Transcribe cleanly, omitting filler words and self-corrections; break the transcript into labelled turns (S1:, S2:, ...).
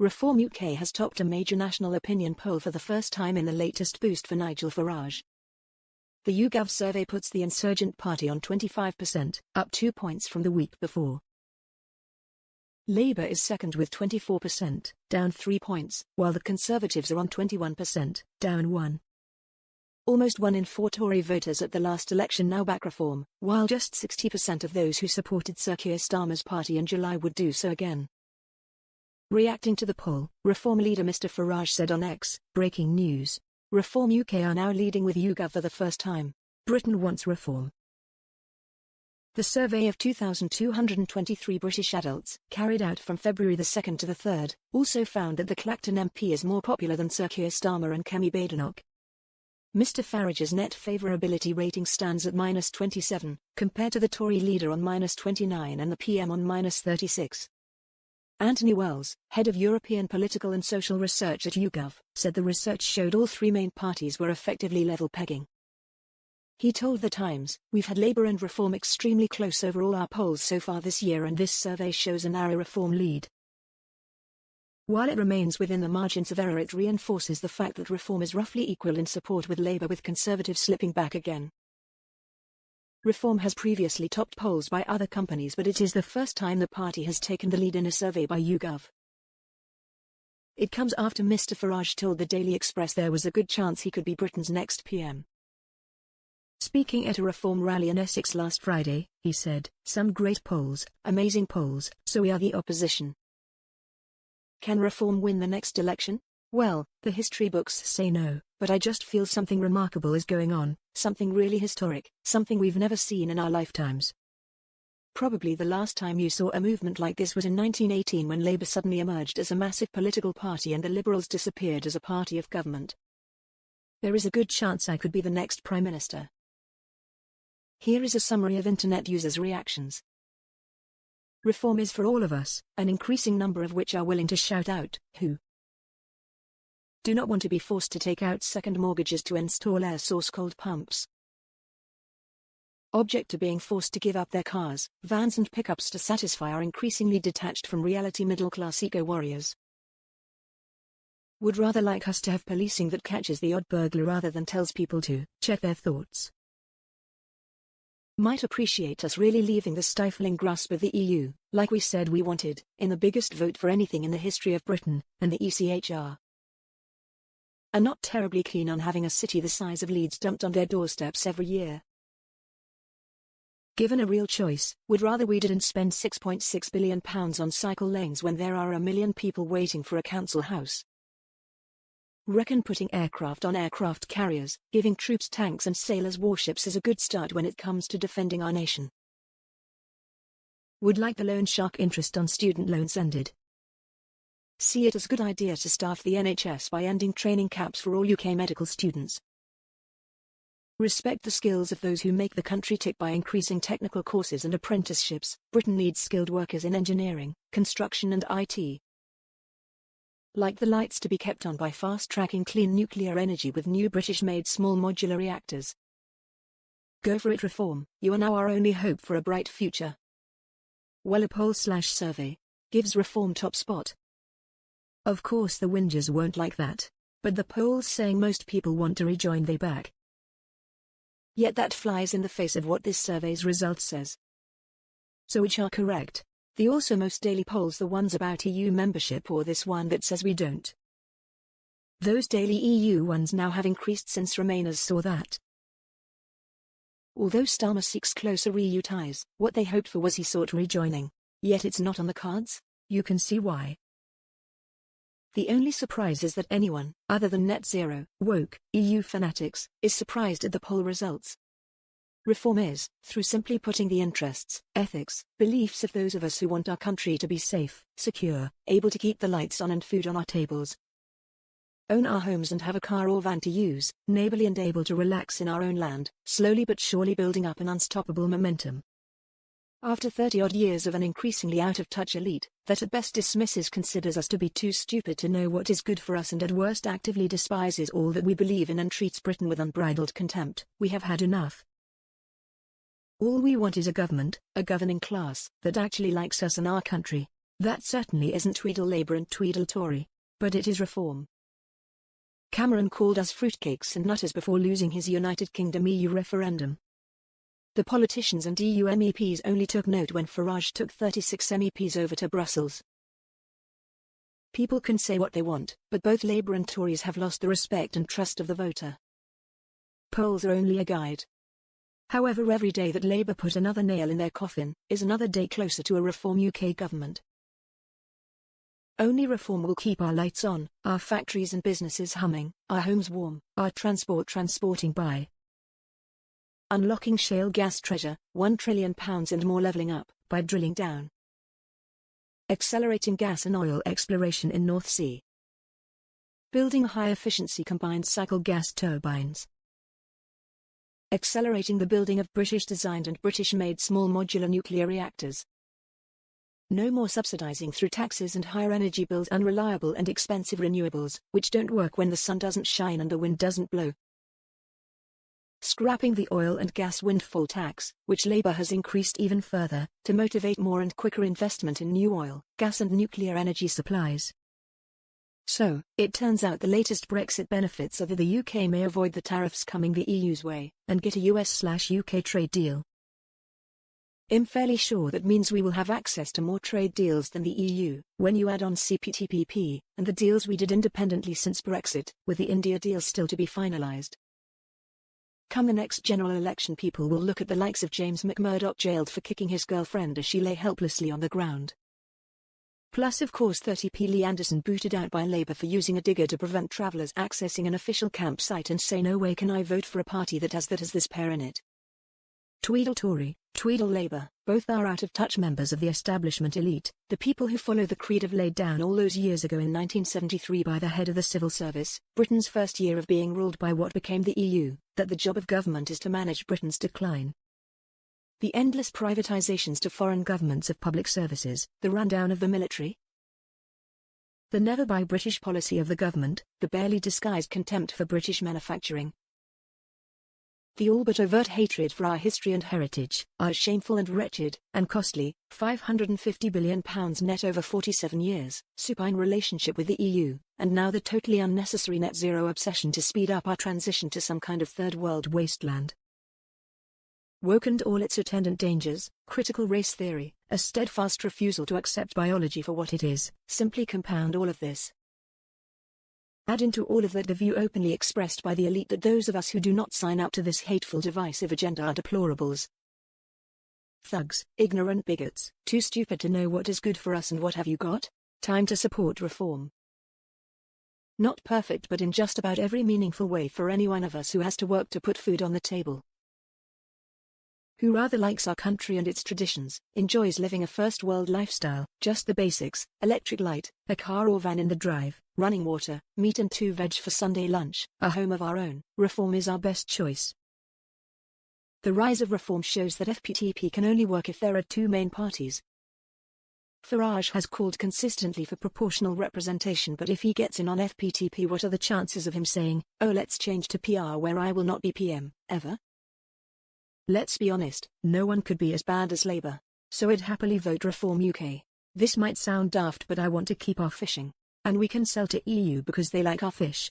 S1: Reform UK has topped a major national opinion poll for the first time in the latest boost for Nigel Farage. The YouGov survey puts the insurgent party on 25%, up 2 points from the week before. Labour is second with 24%, down 3 points, while the Conservatives are on 21%, down 1. Almost 1 in 4 Tory voters at the last election now back Reform, while just 60% of those who supported Sir Keir Starmer's party in July would do so again. Reacting to the poll, Reform leader Mr Farage said on X, breaking news. Reform UK are now leading with YouGov for the first time. Britain wants reform. The survey of 2,223 British adults, carried out from February the 2nd to the 3rd, also found that the Clacton MP is more popular than Sir Keir Starmer and Kemi Badenoch. Mr Farage's net favourability rating stands at -27, compared to the Tory leader on -29 and the PM on -36. Anthony Wells, head of European Political and Social Research at YouGov, said the research showed all three main parties were effectively level pegging. He told The Times, "We've had Labour and Reform extremely close over all our polls so far this year, and this survey shows a narrow Reform lead. While it remains within the margins of error, it reinforces the fact that Reform is roughly equal in support with Labour, with Conservatives slipping back again." Reform has previously topped polls by other companies, but it is the first time the party has taken the lead in a survey by YouGov. It comes after Mr Farage told the Daily Express there was a good chance he could be Britain's next PM. Speaking at a Reform rally in Essex last Friday, he said, "Some great polls, amazing polls, so we are the opposition. Can Reform win the next election? Well, the history books say no, but I just feel something remarkable is going on, something really historic, something we've never seen in our lifetimes. Probably the last time you saw a movement like this was in 1918, when Labour suddenly emerged as a massive political party and the Liberals disappeared as a party of government. There is a good chance I could be the next Prime Minister." Here is a summary of internet users' reactions. Reform is for all of us, an increasing number of which are willing to shout out, who do not want to be forced to take out second mortgages to install air source cold pumps. Object to being forced to give up their cars, vans and pickups to satisfy our increasingly detached from reality middle-class eco-warriors. Would rather like us to have policing that catches the odd burglar rather than tells people to check their thoughts. Might appreciate us really leaving the stifling grasp of the EU, like we said we wanted, in the biggest vote for anything in the history of Britain, and the ECHR. Are not terribly keen on having a city the size of Leeds dumped on their doorsteps every year. Given a real choice, would rather we didn't spend £6.6 billion on cycle lanes when there are 1 million people waiting for a council house. Reckon putting aircraft on aircraft carriers, giving troops tanks and sailors warships is a good start when it comes to defending our nation. Would like the loan shark interest on student loans ended. See it as a good idea to staff the NHS by ending training caps for all UK medical students. Respect the skills of those who make the country tick by increasing technical courses and apprenticeships. Britain needs skilled workers in engineering, construction and IT. Like the lights to be kept on by fast-tracking clean nuclear energy with new British-made small modular reactors. Go for it, Reform, you are now our only hope for a bright future. Well, a poll/survey gives Reform top spot. Of course the whingers won't like that, but the polls saying most people want to rejoin they back. Yet that flies in the face of what this survey's result says. So which are correct? The also most daily polls, the ones about EU membership, or this one that says we don't? Those daily EU ones now have increased since Remainers saw that. Although Starmer seeks closer EU ties, what they hoped for was he sought rejoining. Yet it's not on the cards? You can see why. The only surprise is that anyone, other than net zero, woke, EU fanatics, is surprised at the poll results. Reform is, through simply putting the interests, ethics, beliefs of those of us who want our country to be safe, secure, able to keep the lights on and food on our tables, own our homes and have a car or van to use, neighbourly and able to relax in our own land, slowly but surely building up an unstoppable momentum. After 30-odd years of an increasingly out-of-touch elite, that at best considers us to be too stupid to know what is good for us, and at worst actively despises all that we believe in and treats Britain with unbridled contempt, we have had enough. All we want is a government, a governing class, that actually likes us and our country. That certainly isn't Tweedle Labour and Tweedle Tory. But it is reform. Cameron called us fruitcakes and nutters before losing his United Kingdom EU referendum. The politicians and EU MEPs only took note when Farage took 36 MEPs over to Brussels. People can say what they want, but both Labour and Tories have lost the respect and trust of the voter. Polls are only a guide. However, every day that Labour put another nail in their coffin is another day closer to a Reform UK government. Only reform will keep our lights on, our factories and businesses humming, our homes warm, our transporting by. Unlocking shale gas treasure, £1 trillion and more, levelling up by drilling down. Accelerating gas and oil exploration in North Sea. Building high-efficiency combined cycle gas turbines. Accelerating the building of British-designed and British-made small modular nuclear reactors. No more subsidizing through taxes and higher energy bills unreliable and expensive renewables, which don't work when the sun doesn't shine and the wind doesn't blow. Scrapping the oil and gas windfall tax, which Labour has increased even further, to motivate more and quicker investment in new oil, gas and nuclear energy supplies. So, it turns out the latest Brexit benefits are that the UK may avoid the tariffs coming the EU's way, and get a US/UK trade deal. I'm fairly sure that means we will have access to more trade deals than the EU, when you add on CPTPP, and the deals we did independently since Brexit, with the India deal still to be finalised. Come the next general election, people will look at the likes of James McMurdoch jailed for kicking his girlfriend as she lay helplessly on the ground. Plus of course 30p Lee Anderson booted out by Labour for using a digger to prevent travellers accessing an official campsite, and say no way can I vote for a party that has this pair in it. Tweedle Tory, Tweedle Labour, both are out-of-touch members of the establishment elite, the people who follow the creed laid down all those years ago in 1973 by the head of the civil service, Britain's first year of being ruled by what became the EU, that the job of government is to manage Britain's decline. The endless privatizations to foreign governments of public services, the rundown of the military, the never buy British policy of the government, the barely disguised contempt for British manufacturing, the all but overt hatred for our history and heritage, our shameful and wretched, and costly, £550 billion net over 47 years, supine relationship with the EU, and now the totally unnecessary net zero obsession to speed up our transition to some kind of third world wasteland. Woke and all its attendant dangers, critical race theory, a steadfast refusal to accept biology for what it is, simply compound all of this. Add into all of that the view openly expressed by the elite that those of us who do not sign up to this hateful divisive agenda are deplorables. Thugs, ignorant bigots, too stupid to know what is good for us, and what have you got? Time to support reform. Not perfect, but in just about every meaningful way for any one of us who has to work to put food on the table. Who rather likes our country and its traditions, enjoys living a first world lifestyle, just the basics, electric light, a car or van in the drive, running water, meat and 2 veg for Sunday lunch, a home of our own. Reform is our best choice. The rise of reform shows that FPTP can only work if there are 2 main parties. Farage has called consistently for proportional representation, but if he gets in on FPTP, what are the chances of him saying, "Oh, let's change to PR where I will not be PM, ever"? Let's be honest, no one could be as bad as Labour. So I'd happily vote Reform UK. This might sound daft, but I want to keep our fishing. And we can sell to EU because they like our fish.